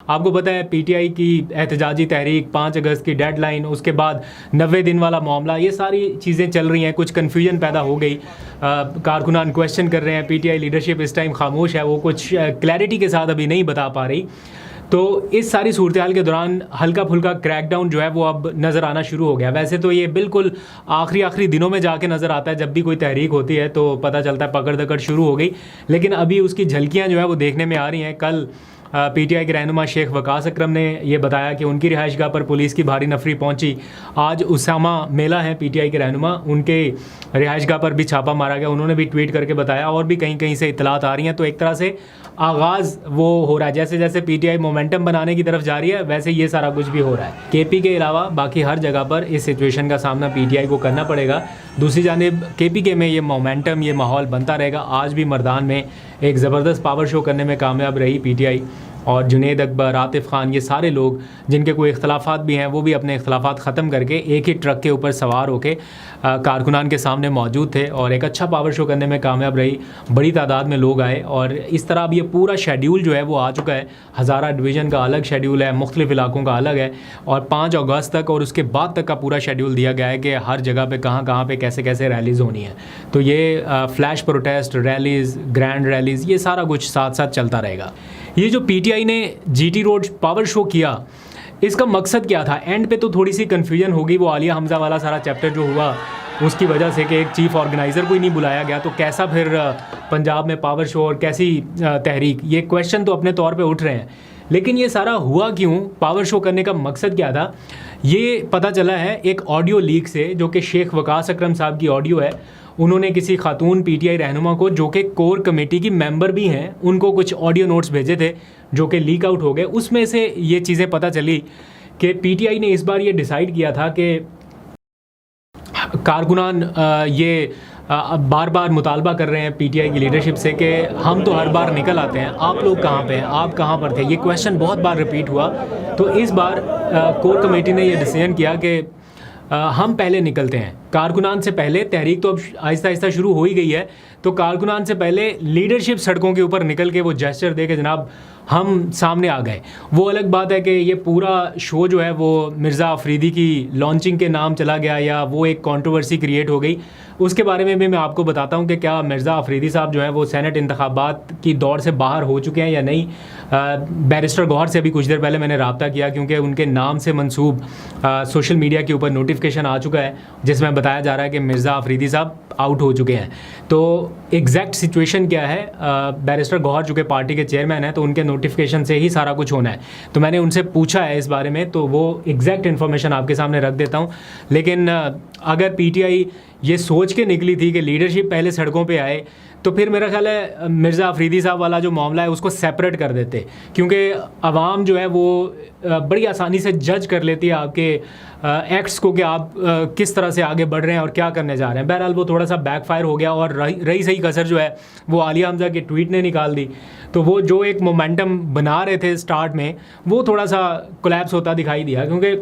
आपको पता है पीटीआई की एहतजाजी तहरीक, 5 अगस्त की डेडलाइन, उसके बाद 90 दिन वाला मामला, ये सारी चीज़ें चल रही हैं। कुछ कन्फ्यूजन पैदा हो गई, कारकुनान क्वेश्चन कर रहे हैं, पीटीआई लीडरशिप इस टाइम खामोश है, वो कुछ क्लैरिटी के साथ अभी नहीं बता पा रही। तो इस सारी सूरत हाल के दौरान हल्का फुल्का क्रैकडाउन जो है वो अब नज़र आना शुरू हो गया। वैसे तो ये बिल्कुल आखिरी दिनों में जाके नज़र आता है, जब भी कोई तहरीक होती है तो पता चलता है पकड़ दकड़ शुरू हो गई, लेकिन अभी उसकी झलकियाँ जो है वो देखने में आ रही हैं। कल पीटीआई के रहनुमा शेख वकास अकरम ने ये बताया कि उनकी रिहाइशगाह पर पुलिस की भारी नफरी पहुंची। आज उसामा मेला है पीटीआई के रहनुमा, उनके रिहाइशगाह पर भी छापा मारा गया, उन्होंने भी ट्वीट करके बताया, और भी कहीं कहीं से इतलात आ रही हैं। तो एक तरह से आगाज़ वो हो रहा है, जैसे जैसे पीटीआई मोमेंटम बनाने की तरफ जा रही है वैसे ये सारा कुछ भी हो रहा है। केपी के अलावा बाकी हर जगह पर इस सिचुएशन का सामना पीटीआई को करना पड़ेगा। दूसरी जानिब केपी में ये मोमेंटम, ये माहौल बनता रहेगा। आज भी मर्दान में एक ज़बरदस्त पावर शो करने में कामयाब रही पीटीआई, और जुनेद अकबर, आतिफ खान, ये सारे लोग जिनके कोई इख्तलाफात भी हैं वो भी अपने इख्तलाफात ख़त्म करके एक ही ट्रक के ऊपर सवार होकर कारकुनान के सामने मौजूद थे और एक अच्छा पावर शो करने में कामयाब रही। बड़ी तादाद में लोग आए और इस तरह अब ये पूरा शेड्यूल जो है वो आ चुका है। हज़ारा डिवीज़न का अलग शेड्यूल है, मुख्तलिफ़ इलाकों का अलग है, और 5 अगस्त तक और उसके बाद तक का पूरा शेड्यूल दिया गया है कि हर जगह पे कहाँ पे कैसे कैसे रैलीज़ होनी है। तो ये flash protest, rallies, grand rallies, ये सारा कुछ साथ साथ चलता रहेगा। ये जो पीटीआई ने जीटी रोड पावर शो किया, इसका मकसद क्या था? एंड पे तो थोड़ी सी कन्फ्यूजन होगी, वो आलिया हमज़ा वाला सारा चैप्टर जो हुआ उसकी वजह से कि एक चीफ़ ऑर्गेनाइज़र को ही नहीं बुलाया गया, तो कैसा फिर पंजाब में पावर शो और कैसी तहरीक, ये क्वेश्चन तो अपने तौर पे उठ रहे हैं। लेकिन ये सारा हुआ क्यों, पावर शो करने का मकसद क्या था, ये पता चला है एक ऑडियो लीक से, जो कि शेख वकास अकरम साहब की ऑडियो है। उन्होंने किसी खातून पीटीआई रहनुमा को, जो कि कोर कमेटी की मेंबर भी हैं, उनको कुछ ऑडियो नोट्स भेजे थे जो कि लीक आउट हो गए। उसमें से ये चीज़ें पता चली कि पीटीआई ने इस बार ये डिसाइड किया था कि कारकुनान ये बार बार मुतालबा कर रहे हैं पीटीआई की लीडरशिप से कि हम तो हर बार निकल आते हैं, आप लोग कहाँ पे हैं, आप कहाँ पर थे। ये क्वेश्चन बहुत बार रिपीट हुआ। तो इस बार कोर कमेटी ने ये डिसीजन किया कि हम पहले निकलते हैं। कारकुनान से पहले, तहरीक तो अब आहिस्ता आहिस्ता शुरू हो ही गई है, तो कारकुनान से पहले लीडरशिप सड़कों के ऊपर निकल के वो जेस्चर दे के जनाब हम सामने आ गए। वो अलग बात है कि ये पूरा शो जो है वो मिर्ज़ा अफरीदी की लॉन्चिंग के नाम चला गया या वो एक कंट्रोवर्सी क्रिएट हो गई। उसके बारे में भी मैं आपको बताता हूँ कि क्या मिर्ज़ा अफरीदी साहब जो हैं वो सेनेट इंतखाबात की दौड़ से बाहर हो चुके हैं या नहीं। बैरिस्टर गौहर से भी कुछ देर पहले मैंने रब्ता किया, क्योंकि उनके नाम से मंसूब सोशल मीडिया के ऊपर नोटिफिकेशन आ चुका है जिसमें बताया जा रहा है कि मिर्ज़ा अफरीदी साहब आउट हो चुके हैं। तो एग्जैक्ट सिचुएशन क्या है, बैरिस्टर गौहर चूँकि पार्टी के चेयरमैन हैं तो उनके नोटिफिकेशन से ही सारा कुछ होना है। तो मैंने उनसे पूछा है इस बारे में, तो वो एग्जैक्ट इन्फॉर्मेशन आपके सामने रख देता हूँ। लेकिन अगर पीटीआई ये सोच के निकली थी कि लीडरशिप पहले सड़कों पे आए, तो फिर मेरा ख्याल है मिर्ज़ा अफरीदी साहब वाला जो मामला है उसको सेपरेट कर देते, क्योंकि आवाम जो है वो बड़ी आसानी से जज कर लेती है आपके एक्ट्स को कि आप किस तरह से आगे बढ़ रहे हैं और क्या करने जा रहे हैं। बहरहाल वो थोड़ा सा बैकफायर हो गया और रही सही कसर जो है वो आलिया हमज़ा के ट्वीट ने निकाल दी। तो वो जो एक मोमेंटम बना रहे थे स्टार्ट में, वो थोड़ा सा कोलैप्स होता दिखाई दिया, क्योंकि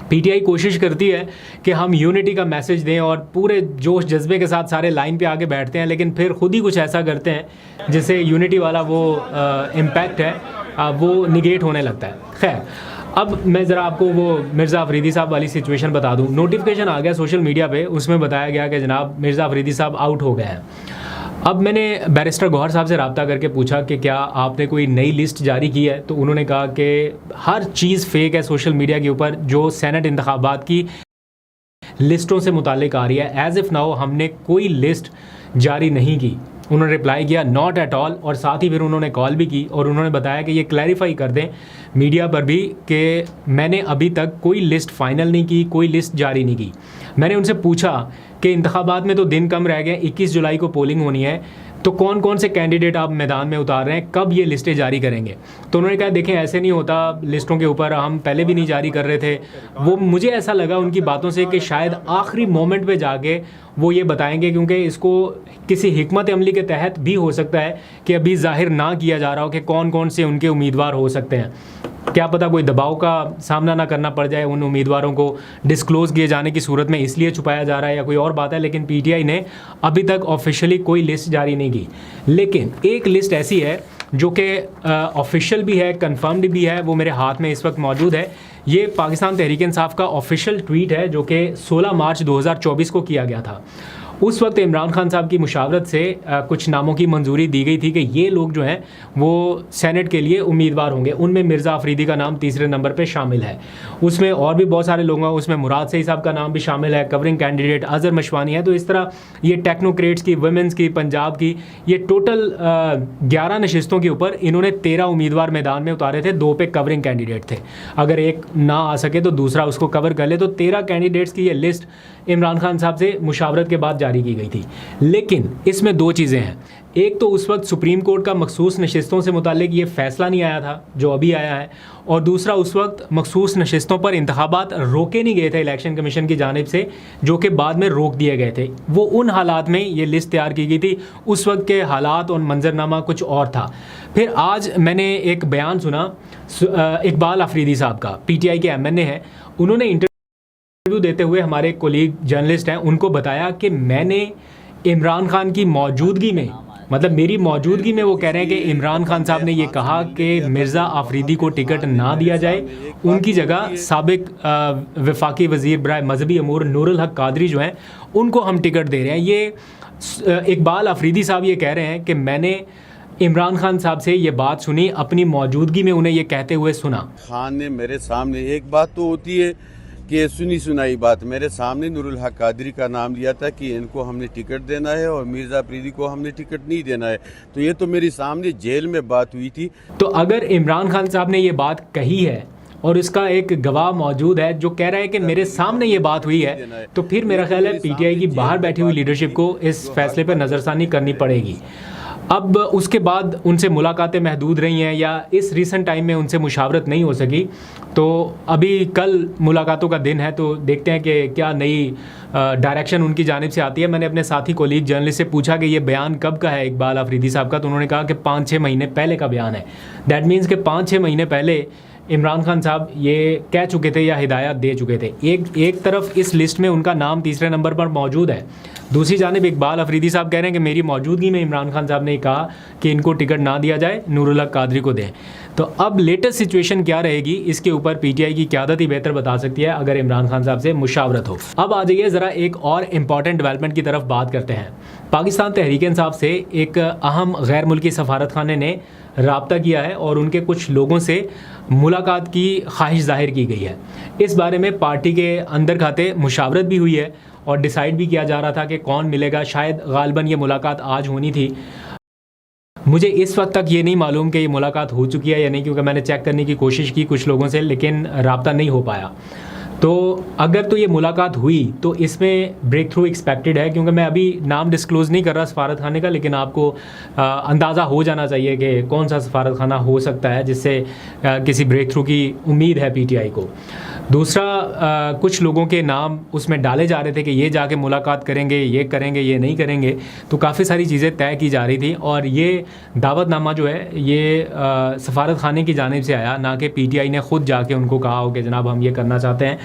पीटीआई कोशिश करती है कि हम यूनिटी का मैसेज दें और पूरे जोश जज्बे के साथ सारे लाइन पे आगे बैठते हैं, लेकिन फिर खुद ही कुछ ऐसा करते हैं जिससे यूनिटी वाला वो इम्पैक्ट है वो निगेट होने लगता है। खैर, अब मैं ज़रा आपको वो मिर्ज़ा अफरीदी साहब वाली सिचुएशन बता दूं। नोटिफिकेशन आ गया सोशल मीडिया पे, उसमें बताया गया कि जनाब मिर्ज़ा अफरीदी साहब आउट हो गए हैं। अब मैंने बैरिस्टर गौहर साहब से रब्ता करके पूछा कि क्या आपने कोई नई लिस्ट जारी की है, तो उन्होंने कहा कि हर चीज़ फेक है सोशल मीडिया के ऊपर, जो सेनेट इंतखाबात की लिस्टों से मुताल्लिक आ रही है। एज़ इफ़ नाउ हमने कोई लिस्ट जारी नहीं की। उन्होंने रिप्लाई किया नॉट एट ऑल, और साथ ही फिर उन्होंने कॉल भी की और उन्होंने बताया कि ये क्लैरिफाई कर दें मीडिया पर भी कि मैंने अभी तक कोई लिस्ट फ़ाइनल नहीं की, कोई लिस्ट जारी नहीं की। मैंने उनसे पूछा कि इंतखाबात में तो दिन कम रह गए, 21 जुलाई को पोलिंग होनी है, तो कौन कौन से कैंडिडेट आप मैदान में उतार रहे हैं, कब ये लिस्टें जारी करेंगे। तो उन्होंने कहा देखें ऐसे नहीं होता, लिस्टों के ऊपर हम पहले भी नहीं जारी कर रहे थे। वो मुझे ऐसा लगा उनकी बातों से कि शायद आखिरी मोमेंट पे जाके वो ये बताएंगे, क्योंकि इसको किसी हिकमत अमली के तहत भी हो सकता है कि अभी जाहिर ना किया जा रहा हो कि कौन कौन से उनके उम्मीदवार हो सकते हैं। क्या पता कोई दबाव का सामना ना करना पड़ जाए उन उम्मीदवारों को डिस्क्लोज़ किए जाने की सूरत में, इसलिए छुपाया जा रहा है या कोई और बात है। लेकिन पीटीआई ने अभी तक ऑफिशियली कोई लिस्ट जारी नहीं की। लेकिन एक लिस्ट ऐसी है जो कि ऑफिशियल भी है, कंफर्म्ड भी है, वो मेरे हाथ में इस वक्त मौजूद है। ये पाकिस्तान तहरीक इंसाफ का ऑफिशियल ट्वीट है जो कि 16 मार्च 2024 को किया गया था। उस वक्त इमरान खान साहब की मुशावरत से कुछ नामों की मंजूरी दी गई थी कि ये लोग जो हैं वो सेनेट के लिए उम्मीदवार होंगे। उनमें मिर्ज़ा अफरीदी का नाम तीसरे नंबर पे शामिल है। उसमें और भी बहुत सारे लोग हैं, उसमें मुराद सईद साहब का नाम भी शामिल है, कवरिंग कैंडिडेट अज़हर मशवानी है। तो इस तरह ये टेक्नोक्रेट्स की, वुमेंस की, पंजाब की, ये टोटल 11 नशिस्तों के ऊपर इन्होंने 13 उम्मीदवार मैदान में उतारे थे। 2 पे कवरिंग कैंडिडेट थे, अगर एक ना आ सके तो दूसरा उसको कवर कर ले। तो 13 कैंडिडेट्स की ये लिस्ट इमरान खान साहब से मुशावरत के बाद जारी की गई थी। लेकिन इसमें 2 चीज़ें हैं। एक तो उस वक्त सुप्रीम कोर्ट का मखसूस नशिस्तों से मुतालिक ये फ़ैसला नहीं आया था जो अभी आया है, और दूसरा उस वक्त मखसूस नशिस्तों पर इंतखाबात रोके नहीं गए थे इलेक्शन कमीशन की जानिब से, जो कि बाद में रोक दिए गए थे। वो उन हालात में ये लिस्ट तैयार की गई थी, उस वक्त के हालात और मंजरनामा कुछ और था। फिर आज मैंने एक बयान सुना इकबाल अफरीदी साहब का, PTI के MNA हैं। उन्होंने इंटरव्यू देते हुए, हमारे कोलीग जर्नलिस्ट हैं, उनको बताया कि मैंने इमरान खान की मौजूदगी में, मतलब मेरी मौजूदगी में, वो कह रहे हैं कि इमरान खान साहब ने ये कहा कि मिर्ज़ा अफरीदी को टिकट ना दिया जाए, उनकी जगह साबिक वफाकी वज़ीर बराए मजहबी अमूर नूरुल हक कादरी जो हैं उनको हम टिकट दे रहे हैं। ये इकबाल अफरीदी साहब ये कह रहे हैं कि मैंने इमरान खान साहब से ये बात सुनी, अपनी मौजूदगी में उन्हें ये कहते हुए सुना। खान ने मेरे सामने, एक बात तो होती है कि सुनी सुनाई बात, मेरे सामने नूरुल हक कादरी का नाम लिया था कि इनको हमने टिकट देना है और मिर्ज़ा अफरीदी को हमने टिकट नहीं देना है। तो ये तो मेरी सामने जेल में बात हुई थी। तो अगर इमरान खान साहब ने ये बात कही है और इसका एक गवाह मौजूद है जो कह रहा है कि मेरे सामने ये बात हुई है, तो फिर मेरा ख्याल है PTI की बाहर बैठी हुई लीडरशिप को इस फैसले पर नज़रसानी करनी पड़ेगी। अब उसके बाद उनसे मुलाकातें महदूद रही हैं या इस रीसेंट टाइम में उनसे मुशावरत नहीं हो सकी, तो अभी कल मुलाकातों का दिन है, तो देखते हैं कि क्या नई डायरेक्शन उनकी जानिब से आती है। मैंने अपने साथी कोलीग जर्नलिस्ट से पूछा कि ये बयान कब का है इकबाल अफरीदी साहब का, तो उन्होंने कहा कि 5-6 महीने पहले का बयान है। दैट मीन्स कि 5-6 महीने पहले इमरान खान साहब ये कह चुके थे या हिदायत दे चुके थे। एक तरफ इस लिस्ट में उनका नाम तीसरे नंबर पर मौजूद है, दूसरी जानिब इकबाल अफरीदी साहब कह रहे हैं कि मेरी मौजूदगी में इमरान खान साहब ने कहा कि इनको टिकट ना दिया जाए, नूरुल हक कादरी को दें। तो अब लेटेस्ट सिचुएशन क्या रहेगी, इसके ऊपर PTI की क़यादत ही बेहतर बता सकती है अगर इमरान खान साहब से मुशावरत हो। अब आ जाइए ज़रा एक और इम्पॉर्टेंट डेवलपमेंट की तरफ बात करते हैं। पाकिस्तान तहरीक इंसाफ से एक अहम गैर मुल्की सफारत खाने ने राब्ता किया है और उनके कुछ लोगों से मुलाकात की ख्वाहिश जाहिर की गई है। इस बारे में पार्टी के अंदर खाते मुशावरत भी हुई है और डिसाइड भी किया जा रहा था कि कौन मिलेगा। शायद गालिबन ये मुलाकात आज होनी थी। मुझे इस वक्त तक ये नहीं मालूम कि ये मुलाकात हो चुकी है या नहीं, क्योंकि मैंने चेक करने की कोशिश की कुछ लोगों से, लेकिन राब्ता नहीं हो पाया। तो अगर तो ये मुलाकात हुई तो इसमें ब्रेक थ्रू एक्सपेक्टेड है, क्योंकि मैं अभी नाम डिस्क्लोज़ नहीं कर रहा सफारत खाने का, लेकिन आपको अंदाज़ा हो जाना चाहिए कि कौन सा सफारत खाना हो सकता है जिससे किसी ब्रेक थ्रू की उम्मीद है PTI को। दूसरा, कुछ लोगों के नाम उसमें डाले जा रहे थे कि ये जाके मुलाकात करेंगे, ये करेंगे, ये नहीं करेंगे। तो काफ़ी सारी चीज़ें तय की जा रही थी और ये दावतनामा जो है ये सफारत खाने की जानिब से आया, ना कि PTI ने ख़ुद जाके उनको कहा हो कि जनाब हम ये करना चाहते हैं।